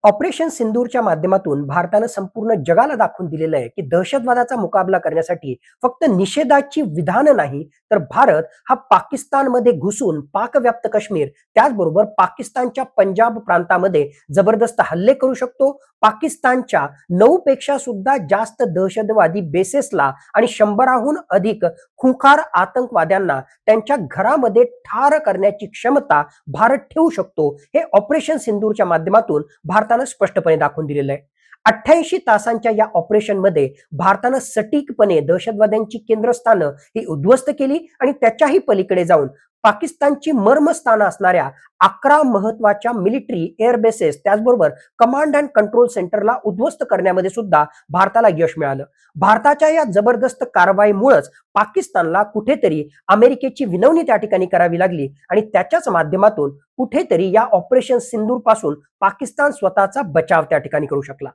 Operation सिंदूरच्या माध्यमातून भारतानं संपूर्ण जगाला दाखवून दिलेलं आहे की दहशतवादाचा मुकाबला करण्यासाठी फक्त निषेधाची विधानं नाही तर भारत हा पाकिस्तानमध्ये घुसून पाकव्याप्त काश्मीर त्याचबरोबर पाकिस्तानच्या पंजाब प्रांतामध्ये जबरदस्त हल्ले करू शकतो. पाकिस्तानच्या 9 पेक्षा सुद्धा जास्त दहशतवादी बेसेसला आणि 100हून अधिक खुंखार आतंकवाद्यांना त्यांच्या घरामध्ये ठार करण्याची क्षमता भारत ठेवू शकतो. हे ऑपरेशन सिंदूरच्या माध्यमातून भारतानं स्पष्टपणे दाखवून दिलेलं आहे. 88 तासांच्या या ऑपरेशन मध्ये भारतानं सटीकपणे दहशतवाद्यांची केंद्रस्थानं ही उद्ध्वस्त केली आणि त्याच्याही पलीकडे जाऊन पाकिस्तानची मर्मस्थानं असणाऱ्या 11 महत्वाच्या मिलिटरी एअर बेसेस त्याचबरोबर कमांड अँड कंट्रोल सेंटरला उद्ध्वस्त करण्यामध्ये सुद्धा भारताला यश मिळालं. भारताच्या या जबरदस्त कारवाईमुळेच पाकिस्तानला कुठेतरी अमेरिकेची विनवणी त्या ठिकाणी करावी लागली आणि त्याच्याच माध्यमातून कुठेतरी या ऑपरेशन सिंदूर पासून पाकिस्तान स्वतःचा बचाव त्या ठिकाणी करू शकला.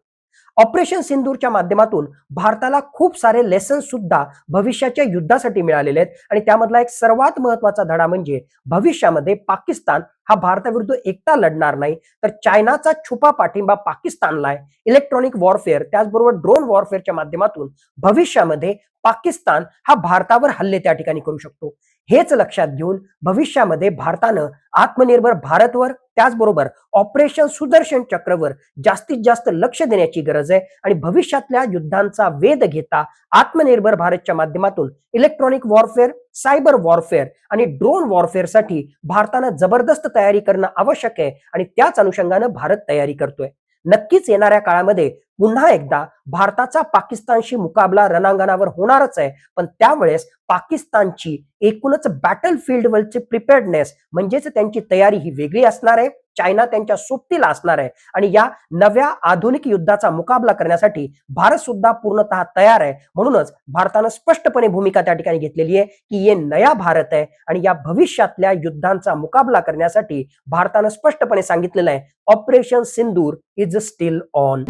ऑपरेशन सिंदूरच्या माध्यमातून भारताला खूप सारे लेसन सुद्धा भविष्याच्या युद्धासाठी मिळालेले आहेत आणि त्यामधला एक सर्वात महत्वाचा धडा म्हणजे भविष्यामध्ये पाकिस्तान हा भारताविरुद्ध एकटा लढणार नाही तर चायनाचा छुपा पाठिंबा पाकिस्तानला आहे. इलेक्ट्रॉनिक वॉरफेअर त्याचबरोबर ड्रोन वॉरफेअरच्या माध्यमातून भविष्यामध्ये पाकिस्तान हा भारतावर हल्ले त्या ठिकाणी करू शकतो. हेच लक्षात घेऊन भविष्यामध्ये भारतानं आत्मनिर्भर भारतवर त्याचबरोबर ऑपरेशन सुदर्शन चक्रवर जास्तीत जास्त लक्ष देण्याची गरज आहे आणि भविष्यातल्या युद्धांचा वेध घेता आत्मनिर्भर भारतच्या माध्यमातून इलेक्ट्रॉनिक वॉरफेअर, सायबर वॉरफेअर आणि ड्रोन वॉरफेअर साठी भारतानं जबरदस्त तयारी करणं आवश्यक आहे आणि त्याच अनुषंगानं भारत तयारी करतोय. नक्कीच येणाऱ्या काळामध्ये पुन्हा एकदा भारताचा पाकिस्तानशी मुकाबला रणांगणावर होणारच आहे, पण त्यावेळेस पाकिस्तानची एकूणच बॅटल फील्डवरची प्रिपेअर्डनेस म्हणजेच त्यांची तयारी ही वेगळी असणार आहे. चायना त्यांच्या सोबतीला असणार आहे आणि या नव्या आधुनिक युद्धाचा मुकाबला करण्यासाठी भारत सुद्धा पूर्णतः तयार आहे. म्हणूनच भारतानं स्पष्टपणे भूमिका त्या ठिकाणी घेतलेली आहे की ये नया भारत आहे आणि या भविष्यातल्या युद्धांचा मुकाबला करण्यासाठी भारतानं स्पष्टपणे सांगितलेलं आहे operation Sindur is steel on.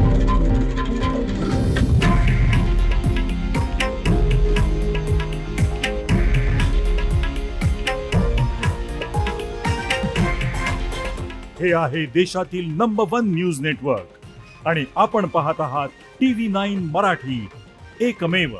हे आहे देशातील नंबर 1 न्यूज नेटवर्क आणि आपण पाहत आहात TV9 मराठी, एकमेव.